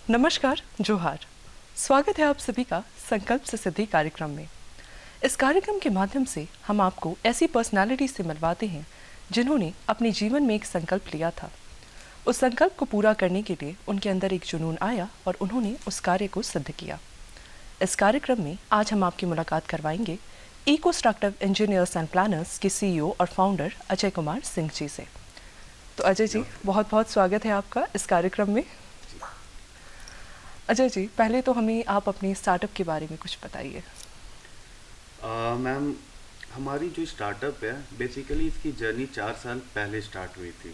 नमस्कार, जोहार। स्वागत है आप सभी का संकल्प से सिद्धि कार्यक्रम में। इस कार्यक्रम के माध्यम से हम आपको ऐसी पर्सनालिटी से मिलवाते हैं जिन्होंने अपने जीवन में एक संकल्प लिया था। उस संकल्प को पूरा करने के लिए उनके अंदर एक जुनून आया और उन्होंने उस कार्य को सिद्ध किया। इस कार्यक्रम में आज हम आपकी मुलाकात करवाएंगे इकोस्ट्रक्टिव इंजीनियर्स एंड प्लानर्स के CEO और फाउंडर अजय कुमार सिंह जी से। तो अजय जी, बहुत बहुत स्वागत है आपका इस कार्यक्रम में। अजय जी, पहले तो हमें आप अपने स्टार्टअप के बारे में कुछ बताइए। मैम, हमारी जो स्टार्टअप है बेसिकली इसकी जर्नी 4 साल पहले स्टार्ट हुई थी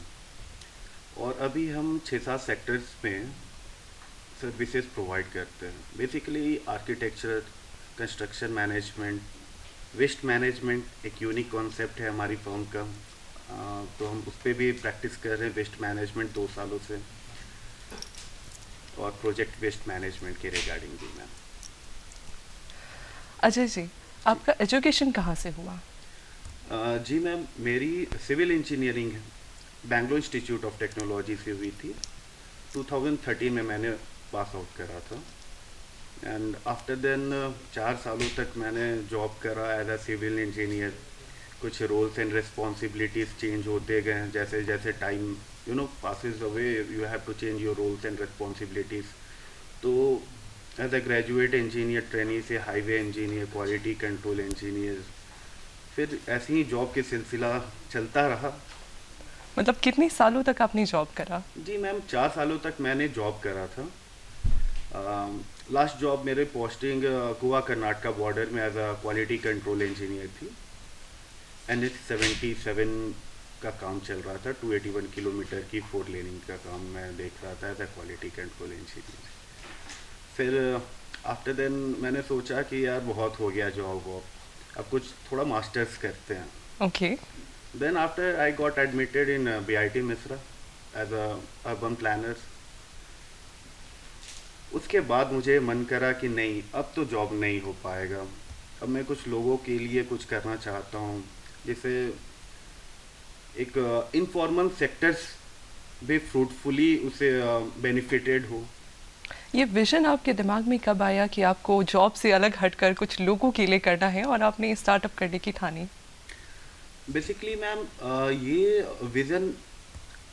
और अभी हम 6-7 सेक्टर्स में सर्विसेज प्रोवाइड करते हैं। Basically architecture, construction management, waste management एक यूनिक कॉन्सेप्ट है हमारी फर्म का। तो हम उस पर भी प्रैक्टिस कर रहे हैं वेस्ट मैनेजमेंट 2 सालों से, और प्रोजेक्ट वेस्ट मैनेजमेंट के रिगार्डिंग भी मैम। अजय जी, आपका एजुकेशन कहाँ से हुआ? जी मैम, मेरी सिविल इंजीनियरिंग है बैंगलोर इंस्टीट्यूट ऑफ टेक्नोलॉजी से हुई थी। 2013 में मैंने पास आउट करा था एंड आफ्टर देन 4 सालों तक मैंने जॉब करा एज अ सिविल इंजीनियर। कुछ रोल्स एंड रिस्पॉन्सिबिलिटीज़ चेंज होते गए जैसे जैसे time passes away, you have to change your roles and responsibilities. तो as a graduate engineer trainee से highway engineer, quality control engineer, फिर ऐसे ही जॉब के सिलसिला चलता रहा। मतलब कितने सालों तक आपने जॉब करा? जी मैम, 4 सालों तक मैंने जॉब करा था। लास्ट जॉब मेरे पोस्टिंग गोवा कर्नाटका बॉर्डर में as a quality control engineer थी। NH77 का काम चल रहा था, 281 किलोमीटर की 4 लेनिंग का काम मैं देख रहा था as a quality control engineer. फिर आफ्टर देन मैंने सोचा कि यार बहुत हो गया जॉब वॉब, अब कुछ थोड़ा मास्टर्स करते हैं। Okay. Then after I got admitted in BIT Mesra as a urban planner. उसके बाद मुझे मन करा कि नहीं, अब तो जॉब नहीं हो पाएगा, अब मैं कुछ लोगों के लिए कुछ करना चाहता हूँ जिससे एक इनफॉर्मल सेक्टर्स भी फ्रूटफुली उसे बेनिफिटेड हो। ये विजन आपके दिमाग में कब आया कि आपको जॉब से अलग हटकर कुछ लोगों के लिए करना है और आपने स्टार्टअप करने की ठानी? बेसिकली मैम, ये विज़न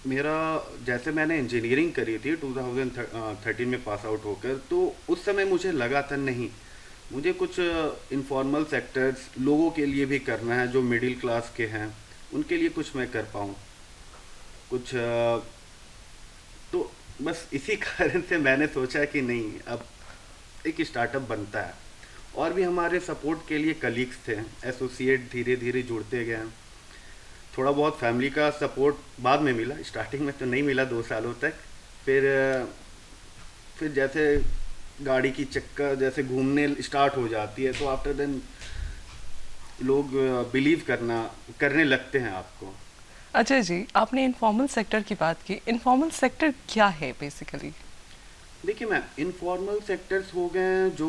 मेरा, जैसे मैंने इंजीनियरिंग करी थी 2013 में पास आउट होकर, तो उस समय मुझे लगा था नहीं, मुझे कुछ इनफॉर्मल सेक्टर्स लोगों के लिए भी करना है जो मिडिल क्लास के हैं, उनके लिए कुछ मैं कर पाऊँ कुछ। तो बस इसी कारण से मैंने सोचा कि नहीं, अब एक स्टार्टअप बनता है। और भी हमारे सपोर्ट के लिए कलीग्स थे, एसोसिएट धीरे धीरे जुड़ते गए। थोड़ा बहुत फैमिली का सपोर्ट बाद में मिला, स्टार्टिंग में तो नहीं मिला 2 सालों तक। फिर जैसे गाड़ी की चक्कर जैसे घूमने स्टार्ट हो जाती है तो आफ्टर देन लोग बिलीव करने लगते हैं आपको। अजय जी, आपने इनफॉर्मल सेक्टर की बात की। इनफॉर्मल सेक्टर क्या है बेसिकली? देखिए मैम, इनफॉर्मल सेक्टर्स हो गए जो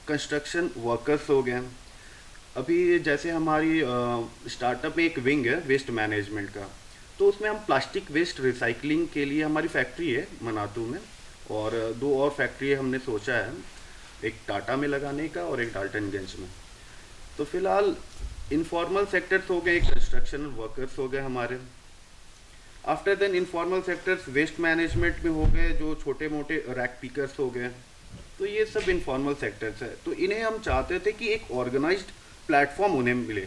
कंस्ट्रक्शन वर्कर्स हो गए। अभी जैसे हमारी स्टार्टअप में एक विंग है वेस्ट मैनेजमेंट का, तो उसमें हम प्लास्टिक वेस्ट रिसाइकलिंग के लिए हमारी फैक्ट्री है मनातू में, और 2 और फैक्ट्री हमने सोचा है, एक टाटा में लगाने का और एक डाल्टनगंज में। तो फिलहाल इनफॉर्मल सेक्टर्स हो गए, कंस्ट्रक्शन वर्कर्स हो गए हमारे। After then informal sectors waste management में हो गए जो छोटे मोटे रैक पिकर्स हो गए। तो ये सब इनफॉर्मल सेक्टर्स है, तो इन्हें हम चाहते थे कि एक ऑर्गेनाइज्ड प्लेटफॉर्म उन्हें मिले।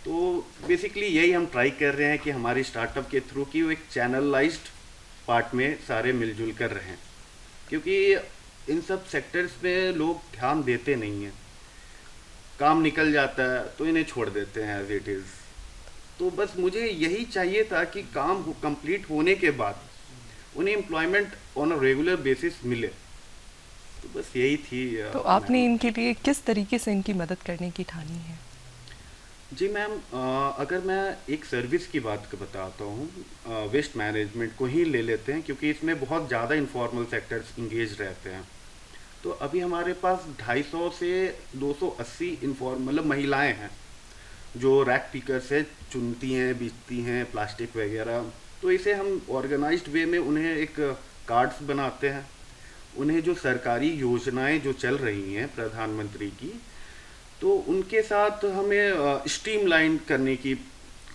तो बेसिकली यही हम ट्राई कर रहे हैं कि हमारी स्टार्टअप के थ्रू कि वो एक चैनलाइज्ड पार्ट में सारे मिलजुल कर रहें, क्योंकि इन सब सेक्टर्स में लोग ध्यान देते नहीं हैं, काम निकल जाता है तो इन्हें छोड़ देते हैं एज इट इज़। तो बस मुझे यही चाहिए था कि काम कंप्लीट होने के बाद उन्हें employment on a regular basis मिले। तो बस यही थी। तो आपने इनके लिए किस तरीके से इनकी मदद करने की ठानी है? जी मैम, अगर मैं एक सर्विस की बात बताता हूँ, वेस्ट मैनेजमेंट को ही ले लेते हैं क्योंकि इसमें बहुत ज़्यादा इनफॉर्मल सेक्टर्स इंगेज रहते हैं। तो अभी हमारे पास 250 से 280 मतलब महिलाएं हैं जो रैक पिकर से चुनती हैं, बेचती हैं प्लास्टिक वगैरह। तो इसे हम ऑर्गेनाइज्ड वे में उन्हें एक कार्ड्स बनाते हैं उन्हें जो सरकारी योजनाएं जो चल रही हैं प्रधानमंत्री की, तो उनके साथ हमें स्ट्रीमलाइन करने की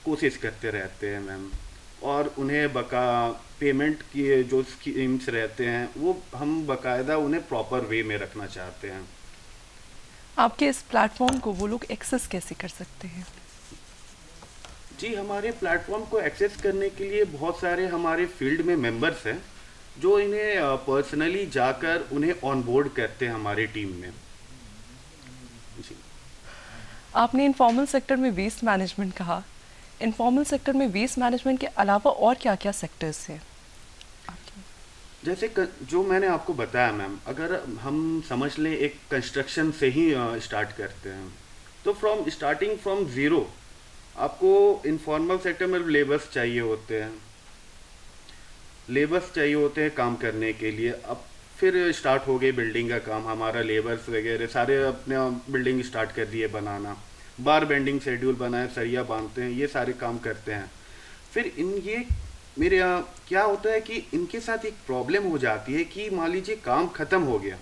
कोशिश करते रहते हैं मैम। और उन्हें बका पेमेंट की जो स्कीम्स रहते हैं वो हम बकायदा उन्हें प्रॉपर वे में रखना चाहते हैं। आपके इस प्लेटफॉर्म को वो लोग एक्सेस कैसे कर सकते हैं? जी, हमारे प्लेटफॉर्म को एक्सेस करने के लिए बहुत सारे हमारे फील्ड में मेंबर्स हैं जो इन्हें पर्सनली जाकर उन्हें ऑनबोर्ड करते हैं हमारी टीम में। जी। आपने इनफॉर्मल सेक्टर में वेस्ट मैनेजमेंट कहा। इनफॉर्मल सेक्टर में वेस्ट मैनेजमेंट के अलावा और क्या क्या सेक्टर्स हैं आपके? जैसे जो मैंने आपको बताया मैम, अगर हम समझ लें एक कंस्ट्रक्शन से ही स्टार्ट करते हैं, तो स्टार्टिंग फ्रॉम ज़ीरो आपको इनफॉर्मल सेक्टर में लेबर्स चाहिए होते हैं काम करने के लिए। अब फिर स्टार्ट हो गई बिल्डिंग का काम, हमारा लेबर्स वगैरह सारे अपने बिल्डिंग स्टार्ट कर दिए बनाना, बार बेंडिंग शेड्यूल बनाए, सरिया बांधते हैं, ये सारे काम करते हैं। फिर ये मेरे यहाँ क्या होता है कि इनके साथ एक प्रॉब्लम हो जाती है कि मान लीजिए काम ख़त्म हो गया,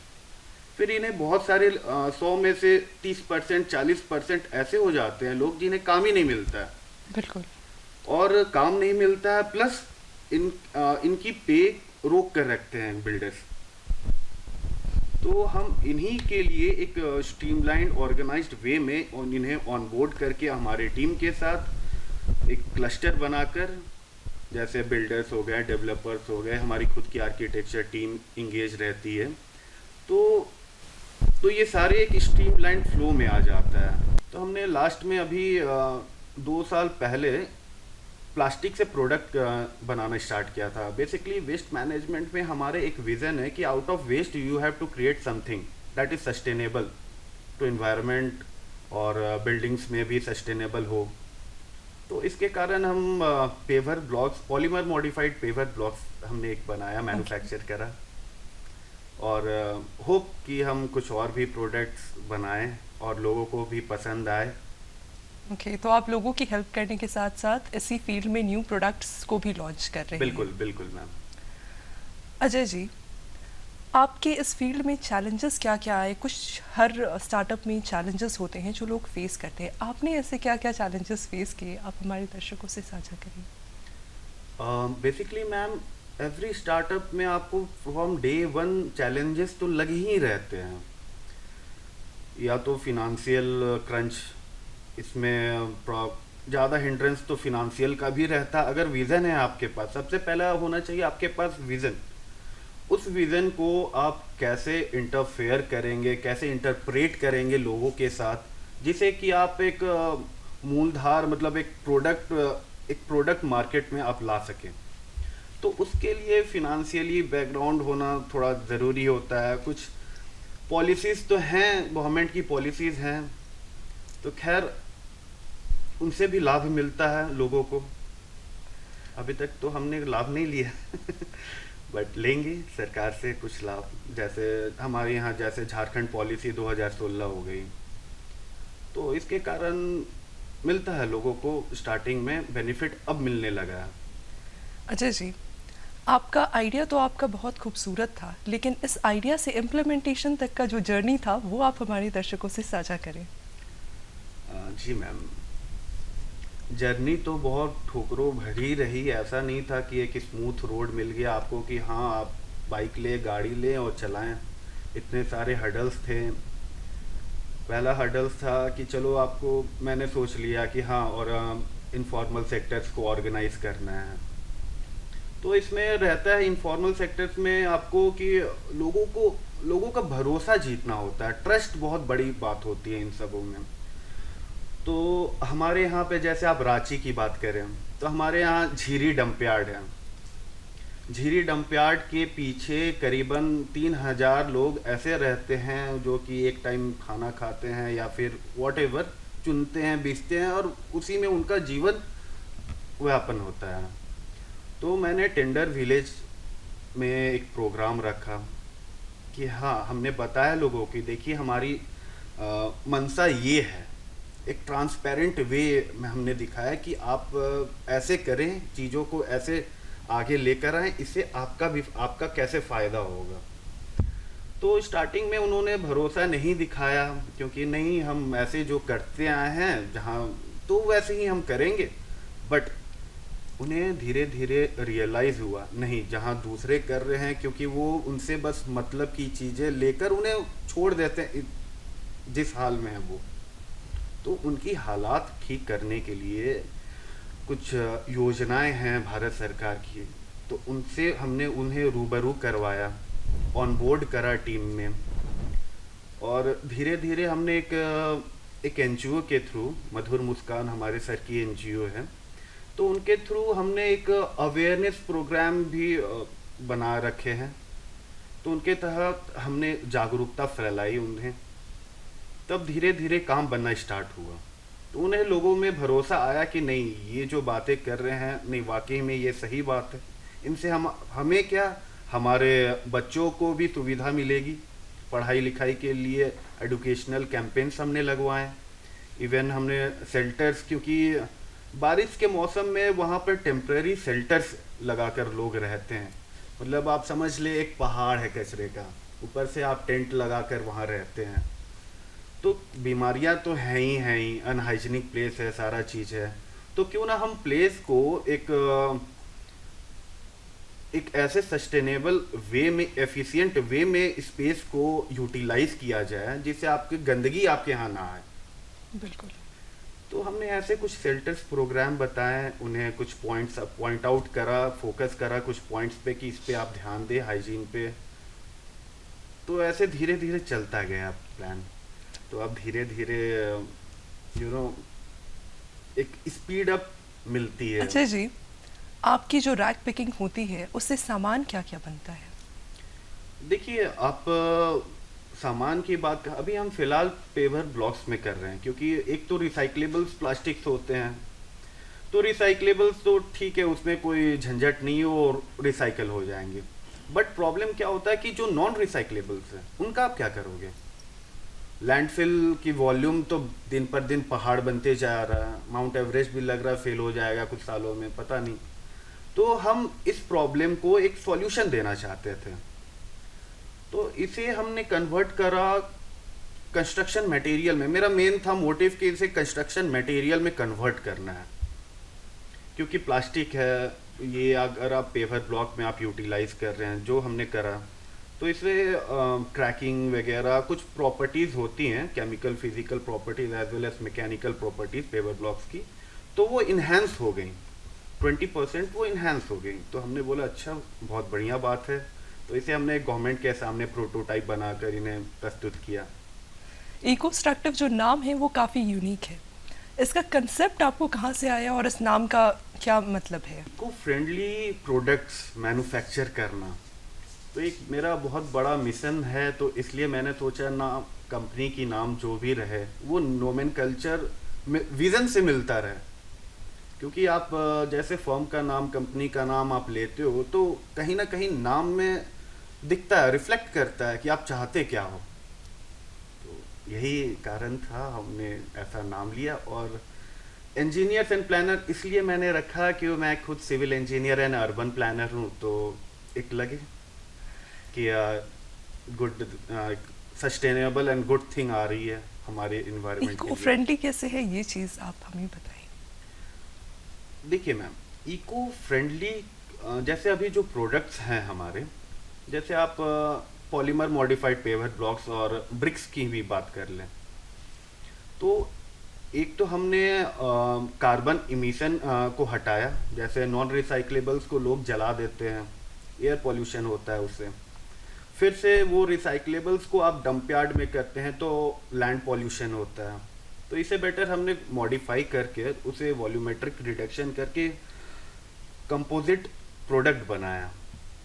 फिर इन्हें बहुत सारे 100 में से 30% 40% ऐसे हो जाते हैं लोग जिन्हें काम ही नहीं मिलता है। बिल्कुल। और काम नहीं मिलता है प्लस इनकी पे रोक कर रखते हैं बिल्डर्स। तो हम इन्हीं के लिए एक स्ट्रीमलाइन ऑर्गेनाइज्ड वे में इन्हें ऑनबोर्ड करके हमारे टीम के साथ एक क्लस्टर बनाकर, जैसे बिल्डर्स हो गए, डेवलपर्स हो गए, हमारी खुद की आर्किटेक्चर टीम इंगेज रहती है, तो ये सारे एक स्ट्रीमलाइन फ्लो में आ जाता है। तो हमने लास्ट में अभी 2 साल पहले प्लास्टिक से प्रोडक्ट बनाना स्टार्ट किया था। बेसिकली वेस्ट मैनेजमेंट में हमारे एक विज़न है कि out of waste you have to create something that is sustainable to environment और बिल्डिंग्स में भी सस्टेनेबल हो। तो इसके कारण हम paver blocks, polymer modified paver blocks हमने एक बनाया, मैन्युफैक्चर करा, और होप कि हम कुछ और भी प्रोडक्ट्स बनाएं और लोगों को भी पसंद आए। ओके, तो आप लोगों की हेल्प करने के साथ साथ इसी फील्ड में न्यू प्रोडक्ट्स को भी लॉन्च कर रहे बिल्कुल हैं। बिल्कुल मैम। अजय जी, आपके इस फील्ड में चैलेंजेस क्या क्या आए? कुछ हर स्टार्टअप में चैलेंजेस होते हैं जो लोग फेस करते हैं। आपने ऐसे क्या क्या चैलेंजेस फेस किए, आप हमारे दर्शकों से साझा करिए। बेसिकली मैम, एवरी स्टार्टअप में आपको फ्रॉम डे वन चैलेंजेस तो लगे ही रहते हैं। या तो फिनेंशियल क्रंच, इसमें ज़्यादा हिंड्रेंस तो फिनेंशियल का भी रहता। अगर विज़न है आपके पास, सबसे पहला होना चाहिए आपके पास विज़न। उस विज़न को आप कैसे इंटरफेयर करेंगे, कैसे इंटरप्रेट करेंगे लोगों के साथ, जिसे कि आप एक मूलधार, मतलब एक प्रोडक्ट मार्केट में आप ला सकें। तो उसके लिए फिनेंशियली बैकग्राउंड होना थोड़ा ज़रूरी होता है। कुछ पॉलिसीज़ तो हैं, गवर्नमेंट की पॉलिसीज़ हैं, तो खैर उनसे भी लाभ मिलता है लोगों को। अभी तक तो हमने लाभ नहीं लिया बट लेंगे सरकार से कुछ लाभ। जैसे हमारे यहाँ जैसे झारखंड पॉलिसी 2016 हो गई, तो इसके कारण मिलता है लोगों को, स्टार्टिंग में बेनिफिट अब मिलने लगा है। अजय जी, आपका आइडिया तो आपका बहुत खूबसूरत था, लेकिन इस आइडिया से इम्प्लीमेंटेशन तक का जो जर्नी था वो आप हमारे दर्शकों से साझा करें। जी मैम, जर्नी तो बहुत ठोकरों भरी रही। ऐसा नहीं था कि एक स्मूथ रोड मिल गया आपको कि हाँ आप बाइक ले, गाड़ी लें और चलाएं। इतने सारे हर्डल्स थे। पहला हर्डल्स था कि चलो आपको, मैंने सोच लिया कि हाँ, और इनफॉर्मल सेक्टर्स को ऑर्गेनाइज करना है। तो इसमें रहता है इनफॉर्मल सेक्टर्स में आपको कि लोगों का भरोसा जीतना होता है। ट्रस्ट बहुत बड़ी बात होती है इन सबों में। तो हमारे यहाँ पे जैसे आप रांची की बात करें, तो हमारे यहाँ झीरी डंपयार्ड है। झीरी डंपयार्ड के पीछे करीबन 3000 लोग ऐसे रहते हैं जो कि एक टाइम खाना खाते हैं या फिर वॉटेवर चुनते हैं, बेचते हैं, और उसी में उनका जीवन व्यापन होता है। तो मैंने टेंडर विलेज में एक प्रोग्राम रखा कि हाँ, हमने बताया लोगों की, देखिए हमारी मंशा ये है। एक ट्रांसपेरेंट वे में हमने दिखाया कि आप ऐसे करें, चीज़ों को ऐसे आगे लेकर आएं, इससे आपका कैसे फ़ायदा होगा। तो स्टार्टिंग में उन्होंने भरोसा नहीं दिखाया, क्योंकि नहीं हम ऐसे जो करते आए हैं जहाँ, तो वैसे ही हम करेंगे। बट उन्हें धीरे धीरे रियलाइज़ हुआ, नहीं जहाँ दूसरे कर रहे हैं, क्योंकि वो उनसे बस मतलब की चीज़ें लेकर उन्हें छोड़ देते हैं जिस हाल में है वो। तो उनकी हालात ठीक करने के लिए कुछ योजनाएं हैं भारत सरकार की, तो उनसे हमने उन्हें रूबरू करवाया, ऑन बोर्ड करा टीम में। और धीरे धीरे हमने एक एनजीओ के थ्रू, मधुर मुस्कान हमारे सर की एनजीओ है, तो उनके थ्रू हमने एक अवेयरनेस प्रोग्राम भी बना रखे हैं। तो उनके तहत हमने जागरूकता फैलाई उन्हें, तब धीरे धीरे काम बनना स्टार्ट हुआ। तो उन्हें लोगों में भरोसा आया कि नहीं ये जो बातें कर रहे हैं, नहीं वाकई में ये सही बात है, इनसे हमें क्या, हमारे बच्चों को भी सुविधा मिलेगी। पढ़ाई लिखाई के लिए एजुकेशनल कैंपेन्स हमने लगवाए। इवन हमने शेल्टर्स, क्योंकि बारिश के मौसम में वहाँ पर टेम्पररी शेल्टर्स लगाकर लोग रहते हैं। मतलब आप समझ ले एक पहाड़ है कचरे का, ऊपर से आप टेंट लगाकर वहाँ रहते हैं। तो बीमारियां तो हैं ही, अनहाइजीनिक प्लेस है, सारा चीज़ है। तो क्यों ना हम प्लेस को एक ऐसे सस्टेनेबल वे में, एफिशिएंट वे में स्पेस को यूटिलाइज किया जाए जिससे आपकी गंदगी आपके यहाँ ना आए। बिल्कुल। तो हमने ऐसे कुछ शेल्टर्स प्रोग्राम बताए, उन्हें कुछ पॉइंट आउट करा, फोकस करा कुछ पॉइंट्स पे कि इस पे आप ध्यान दें, हाइजीन पे। तो ऐसे धीरे धीरे चलता गया प्लान। तो अब धीरे धीरे यू नो एक स्पीड अप मिलती है। अच्छा जी, आपकी जो रैक पिकिंग होती है उससे सामान क्या क्या बनता है? देखिए आप सामान की बात, अभी हम फिलहाल पेवर ब्लॉक्स में कर रहे हैं, क्योंकि एक तो रिसाइक्लेबल्स प्लास्टिक्स होते हैं। तो रिसाइक्लेबल्स तो ठीक है, उसमें कोई झंझट नहीं हो और रिसाइकल हो जाएंगे। बट प्रॉब्लम क्या होता है कि जो नॉन रिसाइक्लेबल्स हैं उनका आप क्या करोगे? लैंडफिल की वॉल्यूम तो दिन पर दिन पहाड़ बनते जा रहा है, माउंट एवरेस्ट भी लग रहा है फेल हो जाएगा कुछ सालों में, पता नहीं। तो हम इस प्रॉब्लम को एक सॉल्यूशन देना चाहते थे, तो इसे हमने कन्वर्ट करा कंस्ट्रक्शन मटेरियल में। मेरा मेन था मोटिव कि इसे कंस्ट्रक्शन मटेरियल में कन्वर्ट करना है, क्योंकि प्लास्टिक है ये, अगर आप पेवर ब्लॉक में आप यूटिलाइज कर रहे हैं जो हमने करा, तो इसमें क्रैकिंग वगैरह कुछ प्रॉपर्टीज़ होती हैं, chemical physical properties as well as mechanical properties paver blocks की, तो वो इन्हेंस हो गई, 20% वो इन्हेंस हो गई। तो हमने बोला अच्छा बहुत बढ़िया बात है। तो इसे हमने गवर्नमेंट के सामने प्रोटोटाइप बनाकर इन्हें प्रस्तुत किया। इको स्ट्रक्टिव जो नाम है वो काफ़ी यूनिक है, इसका कंसेप्ट आपको कहाँ से आया और इस नाम का क्या मतलब है? इको फ्रेंडली प्रोडक्ट्स मैन्युफैक्चर करना तो एक मेरा बहुत बड़ा मिशन है, तो इसलिए मैंने सोचा ना कंपनी की नाम जो भी रहे वो नोमेनकल्चर विज़न से मिलता रहे। क्योंकि आप जैसे फर्म का नाम, कंपनी का नाम आप लेते हो तो कहीं ना कहीं नाम में दिखता है, रिफ्लेक्ट करता है कि आप चाहते क्या हो। तो यही कारण था हमने ऐसा नाम लिया। और इंजीनियर्स एंड प्लानर इसलिए मैंने रखा कि मैं खुद civil engineer and urban planner हूँ, तो एक लगे कि good sustainable and good thing आ रही है हमारे इन्वायरमेंट के इको लिए। फ्रेंडली कैसे है ये चीज़ आप हमें बताइए। देखिए मैम, इको फ्रेंडली जैसे अभी जो प्रोडक्ट्स हैं हमारे, जैसे आप पॉलीमर मॉडिफाइड पेवर ब्लॉक्स और ब्रिक्स की भी बात कर लें, तो एक तो हमने कार्बन इमिशन को हटाया। जैसे नॉन रिसाइक्लेबल्स को लोग जला देते हैं, एयर पोल्यूशन होता है उससे। फिर से वो रिसाइक्लेबल्स को आप डंप यार्ड में करते हैं तो लैंड पोल्यूशन होता है। तो इसे बेटर हमने मॉडिफाई करके उसे वॉल्यूमेट्रिक रिडक्शन करके कंपोजिट प्रोडक्ट बनाया।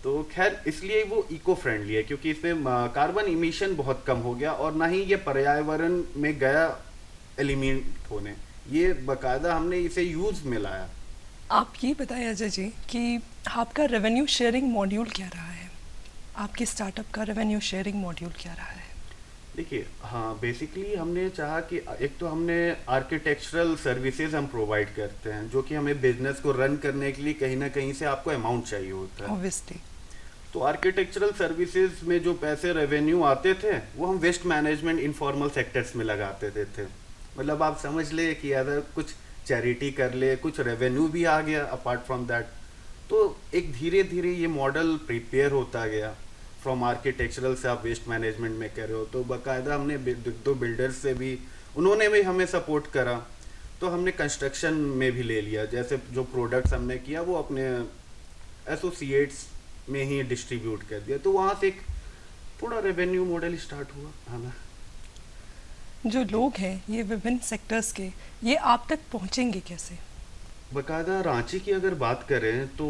तो खैर इसलिए वो इको फ्रेंडली है, क्योंकि इसमें कार्बन इमिशन बहुत कम हो गया और ना ही ये पर्यावरण में गया एलिमिनेट होने, ये बाकायदा हमने इसे यूज़ में लाया। आप ये बताएं अजय जी कि आपका रेवेन्यू शेयरिंग मॉड्यूल क्या रहा है, आपके स्टार्टअप का रेवेन्यू शेयरिंग मॉड्यूल क्या रहा है? देखिए हाँ, बेसिकली हमने चाहा कि एक तो हमने आर्किटेक्चरल सर्विसेज हम प्रोवाइड करते हैं, जो कि हमें बिजनेस को रन करने के लिए कहीं ना कहीं से आपको अमाउंट चाहिए होता है। ऑब्वियसली। तो आर्किटेक्चरल सर्विसेज में जो पैसे रेवेन्यू आते थे वो हम वेस्ट मैनेजमेंट इनफॉर्मल सेक्टर्स में लगाते थे। मतलब आप समझ ले कि अगर कुछ चैरिटी कर ले, कुछ रेवेन्यू भी आ गया अपार्ट फ्रॉम दैट। तो एक धीरे धीरे ये मॉडल प्रिपेयर होता गया। फ्रॉम आर्किटेक्चरल से आप वेस्ट मैनेजमेंट में कह रहे हो, तो बाकायदा हमने दो बिल्डर्स से भी, उन्होंने भी हमें सपोर्ट करा, तो हमने कंस्ट्रक्शन में भी ले लिया। जैसे जो प्रोडक्ट्स हमने किया वो अपने एसोसिएट्स में ही डिस्ट्रीब्यूट कर दिया, तो वहाँ से एक थोड़ा रेवेन्यू मॉडल स्टार्ट हुआ हमें। जो लोग हैं ये विभिन्न सेक्टर्स के, ये आप तक पहुंचेंगे कैसे? बाकायदा रांची की अगर बात करें तो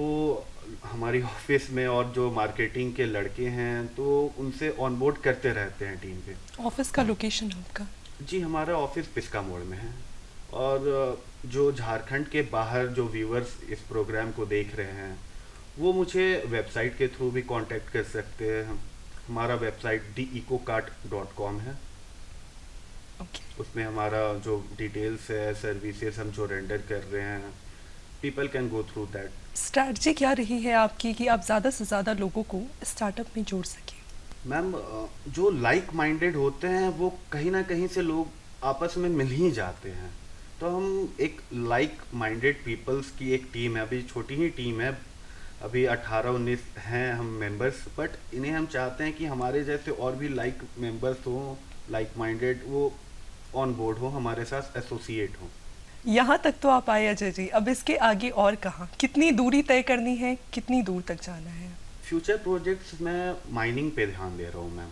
हमारी ऑफिस में और जो मार्केटिंग के लड़के हैं तो उनसे ऑनबोर्ड करते रहते हैं टीम पे। ऑफिस का लोकेशन आपका? जी, हमारा ऑफिस पिस्का मोड़ में है। और जो झारखंड के बाहर जो व्यूअर्स इस प्रोग्राम को देख रहे हैं वो मुझे वेबसाइट के थ्रू भी कांटेक्ट कर सकते हैं। हमारा वेबसाइट theecocart.com है। ओके। उसमें हमारा जो डिटेल्स है, सर्विसेज हम जो रेंडर कर रहे हैं, people can go through that. Strategy क्या रही है आपकी कि आप ज़्यादा से ज़्यादा लोगों को स्टार्टअप में जोड़ सकें? मैम, जो लाइक माइंडेड होते हैं वो कहीं ना कहीं से लोग आपस में मिल ही जाते हैं। तो हम एक लाइक माइंडेड पीपल्स की एक टीम है, अभी छोटी ही टीम है, अभी 18-19 हैं हम मेंबर्स, बट इन्हें हम चाहते हैं कि हमारे जैसे और भी लाइक मेंबर्स हों, लाइक माइंडेड, वो ऑन बोर्ड हो, हमारे साथ एसोसिएट हो। यहाँ तक तो आप आए अजय जी, अब इसके आगे और कहाँ, कितनी दूरी तय करनी है, कितनी दूर तक जाना है? फ्यूचर प्रोजेक्ट्स में माइनिंग पे ध्यान दे रहा हूँ मैम।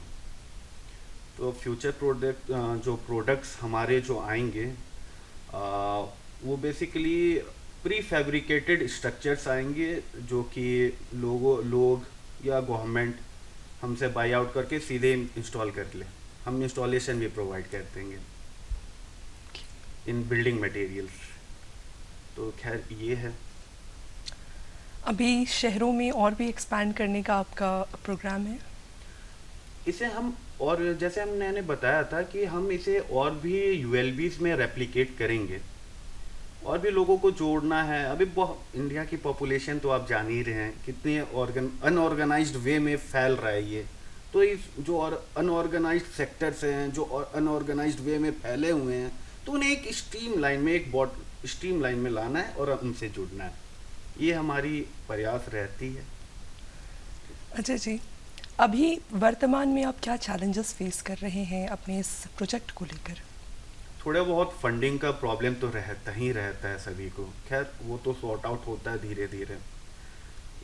तो फ्यूचर प्रोडक्ट, जो प्रोडक्ट्स हमारे जो आएंगे वो बेसिकली प्री फैब्रिकेटेड स्ट्रक्चर्स आएंगे जो कि लोग या गवर्नमेंट हमसे बाई आउट करके सीधे इंस्टॉल कर ले। हम इंस्टॉलेशन भी प्रोवाइड कर देंगे इन बिल्डिंग मटेरियल्स। तो खैर ये है। अभी शहरों में और भी एक्सपैंड करने का आपका प्रोग्राम है? इसे हम, और जैसे हमने बताया था कि हम इसे और भी यूएलबीज में रेप्लिकेट करेंगे, और भी लोगों को जोड़ना है। अभी बहुत, इंडिया की पॉपुलेशन तो आप जान ही रहे हैं कितनी अनऑर्गेनाइज्ड वे में फैल रहा है ये। तो इस जो और अनऑर्गेनाइज्ड सेक्टर्स हैं, जो अनऑर्गेनाइज्ड वे में फैले हुए हैं, तो उन्हें एक स्ट्रीम लाइन में लाना है और उनसे जुड़ना है। ये हमारी प्रयास रहती है। अजय जी, अभी वर्तमान में आप क्या चैलेंजेस फेस कर रहे हैं अपने इस प्रोजेक्ट को लेकर? थोड़ा बहुत फंडिंग का प्रॉब्लम तो रहता ही रहता है सभी को, खैर वो तो सॉर्ट आउट होता है धीरे धीरे।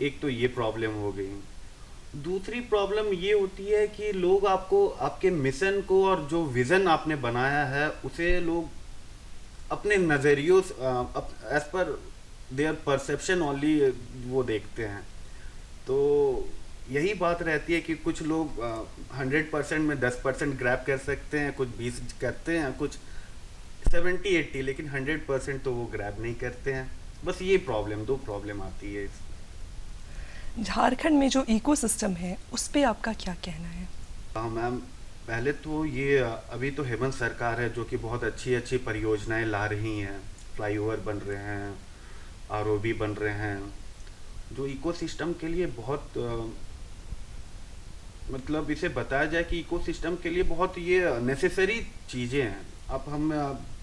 एक तो ये प्रॉब्लम हो गई। दूसरी प्रॉब्लम ये होती है कि लोग आपको, आपके मिशन को और जो विज़न आपने बनाया है उसे लोग अपने नज़रियों as per their perception only वो देखते हैं। तो यही बात रहती है कि कुछ लोग 100% में 10% ग्रैब कर सकते हैं, कुछ 20 करते हैं, कुछ 70-80, लेकिन 100% तो वो ग्रैब नहीं करते हैं। बस ये दो प्रॉब्लम आती है। झारखंड में जो इकोसिस्टम है उस पे आपका क्या कहना है? हाँ मैम, पहले तो ये अभी तो हेमंत सरकार है जो कि बहुत अच्छी अच्छी परियोजनाएं ला रही हैं। फ्लाईओवर बन रहे हैं, आरओबी बन रहे हैं, जो इकोसिस्टम के लिए बहुत मतलब इसे बताया जाए कि इकोसिस्टम के लिए बहुत ये नेसेसरी चीज़ें हैं।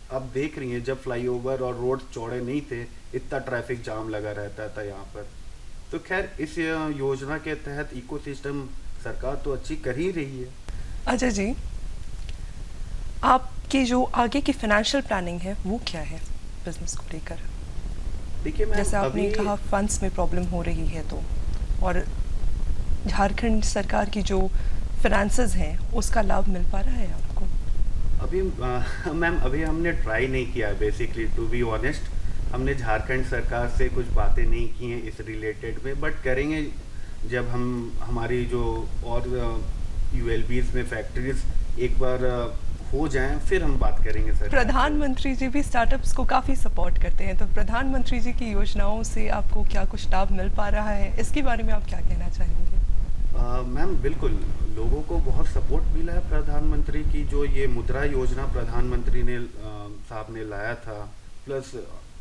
अब देख रही हैं, जब फ्लाईओवर और रोड चौड़े नहीं थे इतना ट्रैफिक जाम लगा रहता था यहाँ पर। तो खैर इस योजना के तहत इकोसिस्टम सरकार तो अच्छी कर ही रही है। अजय जी, आपकी जो आगे की फाइनेंशियल प्लानिंग है वो क्या है बिजनेस को लेकर? देखिए मैम, जैसे आपने कहा फंड्स में प्रॉब्लम हो रही है, तो और झारखंड सरकार की जो फाइनेंसेस हैं उसका लाभ मिल पा रहा है आपको? अभी मैम अभी हमने ट्राई नहीं किया है बेसिकली, टू बी ऑनेस्ट। हमने झारखंड सरकार से कुछ बातें नहीं की हैं इस रिलेटेड में, बट करेंगे जब हमारी जो और यूएलबीज में फैक्ट्रीज एक बार हो जाएं, फिर हम बात करेंगे सर। प्रधानमंत्री जी भी स्टार्टअप्स को काफ़ी सपोर्ट करते हैं, तो प्रधानमंत्री जी की योजनाओं से आपको क्या कुछ लाभ मिल पा रहा है, इसके बारे में आप क्या कहना चाहेंगे? मैम बिल्कुल, लोगों को बहुत सपोर्ट मिला है प्रधानमंत्री की जो ये मुद्रा योजना प्रधानमंत्री ने साहब ने लाया था, plus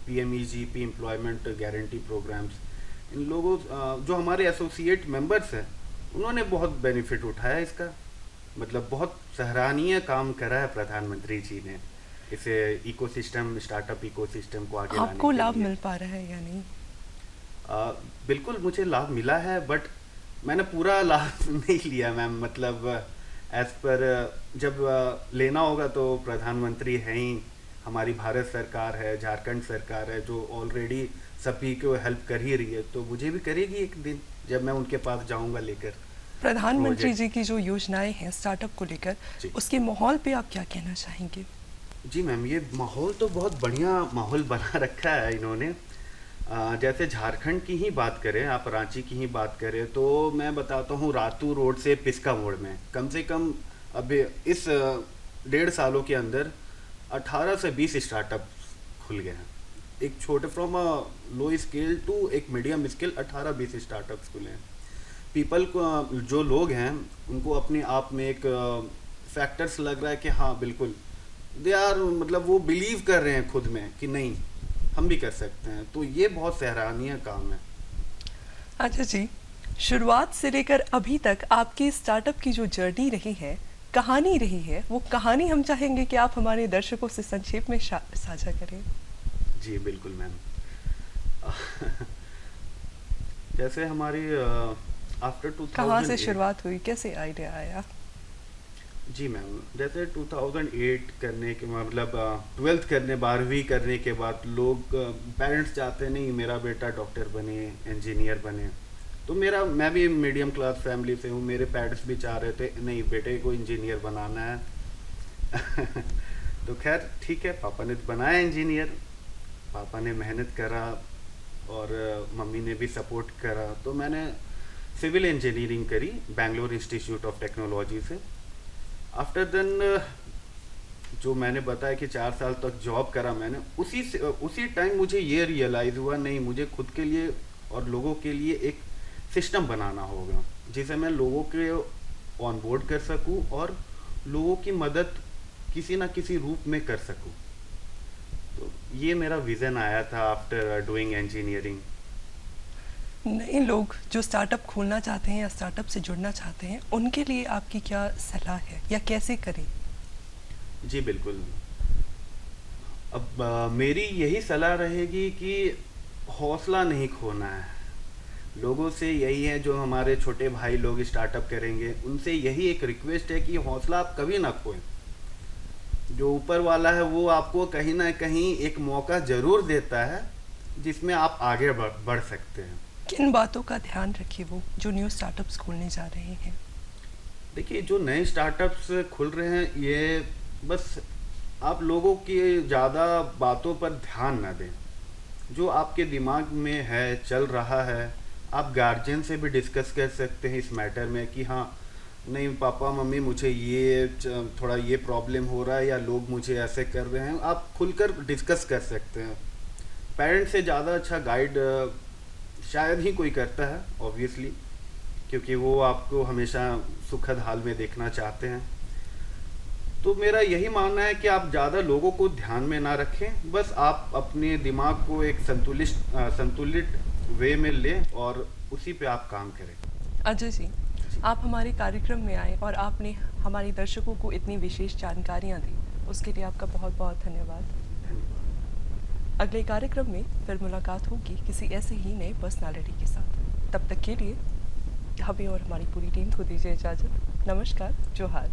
PMEGP employment guarantee programmes. इन लोगों जो हमारे एसोसिएट मेंबर्स हैं उन्होंने बहुत बेनिफिट उठाया इसका। मतलब बहुत सराहनीय काम करा है प्रधानमंत्री जी ने इसे इकोसिस्टम, स्टार्टअप इकोसिस्टम को आगे लाने आपको के लाभ लिए। मिल पा रहा है या नहीं? बिल्कुल मुझे लाभ मिला है, बट मैंने पूरा लाभ नहीं लिया मैम। मतलब एज पर जब लेना होगा तो प्रधानमंत्री हैं ही, हमारी भारत सरकार है, झारखंड सरकार है जो ऑलरेडी सभी को हेल्प कर ही रही है, तो मुझे भी करेगी एक दिन जब मैं उनके पास जाऊंगा लेकर प्रधानमंत्री प्रोजेक्ट। जी की जो योजनाएं हैं स्टार्टअप को लेकर, जी उसके माहौल पे आप क्या कहना चाहेंगे? जी मैम, ये माहौल तो बहुत बढ़िया माहौल बना रखा है इन्होंने। जैसे झारखंड की ही बात करें, आप रांची की ही बात करें, तो मैं बताता हूँ रातू रोड से पिस्का मोड़ में कम से कम अभी इस 1.5 सालों के अंदर 18 से 20 स्टार्टअप खुल गए हैं। एक छोटे from a low scale to एक मीडियम स्केल 18-20 स्टार्टअप्स खुले हैं। पीपल को, जो लोग हैं, उनको अपने आप में एक फैक्टर्स लग रहा है कि हाँ बिल्कुल दे आर, मतलब वो बिलीव कर रहे हैं खुद में कि नहीं हम भी कर सकते हैं, तो ये बहुत सराहनीय काम है। अच्छा जी, शुरुआत से लेकर अभी तक आपकी स्टार्टअप की जो जर्नी रही है, कहानी रही है, वो कहानी हम चाहेंगे कि आप हमारे दर्शकों से संक्षेप में साझा करें। जी बिल्कुल मैम। जैसे हमारी आफ्टर कहाँ से 2008। शुरुआत हुई, कैसे आइडिया आया? जी मैम, जैसे 2008 करने के मतलब 12th करने, 12वीं करने के बाद लोग, पेरेंट्स चाहते नहीं मेरा बेटा डॉक्टर बने, इंजीनियर बने। तो मेरा, मैं भी मीडियम क्लास फैमिली से हूँ, मेरे पेरेंट्स भी चाह रहे थे नहीं बेटे को इंजीनियर बनाना है। तो खैर ठीक है, पापा ने बनाया इंजीनियर। पापा ने मेहनत करा और मम्मी ने भी सपोर्ट करा, तो मैंने सिविल इंजीनियरिंग करी बैंगलोर इंस्टीट्यूट ऑफ टेक्नोलॉजी से। आफ्टर देन जो मैंने बताया कि 4 साल तक जॉब करा मैंने, उसी टाइम मुझे ये रियलाइज़ हुआ नहीं, मुझे खुद के लिए और लोगों के लिए एक सिस्टम बनाना होगा जिसे मैं लोगों के ऑन बोर्ड कर सकूं और लोगों की मदद किसी ना किसी रूप में कर सकूं। तो ये मेरा विज़न आया था आफ्टर डूइंग इंजीनियरिंग। नए लोग जो स्टार्टअप खोलना चाहते हैं या स्टार्टअप से जुड़ना चाहते हैं, उनके लिए आपकी क्या सलाह है या कैसे करें? जी बिल्कुल। अब मेरी यही सलाह रहेगी कि हौसला नहीं खोना है। लोगों से यही है, जो हमारे छोटे भाई लोग स्टार्टअप करेंगे उनसे यही एक रिक्वेस्ट है कि हौसला आप कभी ना खोएं। जो ऊपर वाला है वो आपको कहीं ना कहीं एक मौका ज़रूर देता है जिसमें आप आगे बढ़ सकते हैं। किन बातों का ध्यान रखें वो जो न्यू स्टार्टअप्स खोलने जा रहे हैं? देखिए, जो नए स्टार्टअप्स खुल रहे हैं, ये बस आप लोगों की ज़्यादा बातों पर ध्यान ना दें। जो आपके दिमाग में है, चल रहा है, आप गार्जियन से भी डिस्कस कर सकते हैं इस मैटर में कि हाँ नहीं पापा मम्मी मुझे ये थोड़ा ये प्रॉब्लम हो रहा है, या लोग मुझे ऐसे कर रहे हैं, आप खुलकर डिस्कस कर सकते हैं। पेरेंट्स से ज़्यादा अच्छा गाइड शायद ही कोई करता है, ऑब्वियसली, क्योंकि वो आपको हमेशा सुखद हाल में देखना चाहते हैं। तो मेरा यही मानना है कि आप ज़्यादा लोगों को ध्यान में ना रखें, बस आप अपने दिमाग को एक संतुलित वे में लें और उसी पे आप काम करें। अजय जी, आप हमारे कार्यक्रम में आए और आपने हमारे दर्शकों को इतनी विशेष जानकारियाँ दी, उसके लिए आपका बहुत बहुत धन्यवाद। धन्यवाद। अगले कार्यक्रम में फिर मुलाकात होगी किसी ऐसे ही नए पर्सनालिटी के साथ। तब तक के लिए हमें और हमारी पूरी टीम को दीजिए इजाज़त। नमस्कार, जोहार।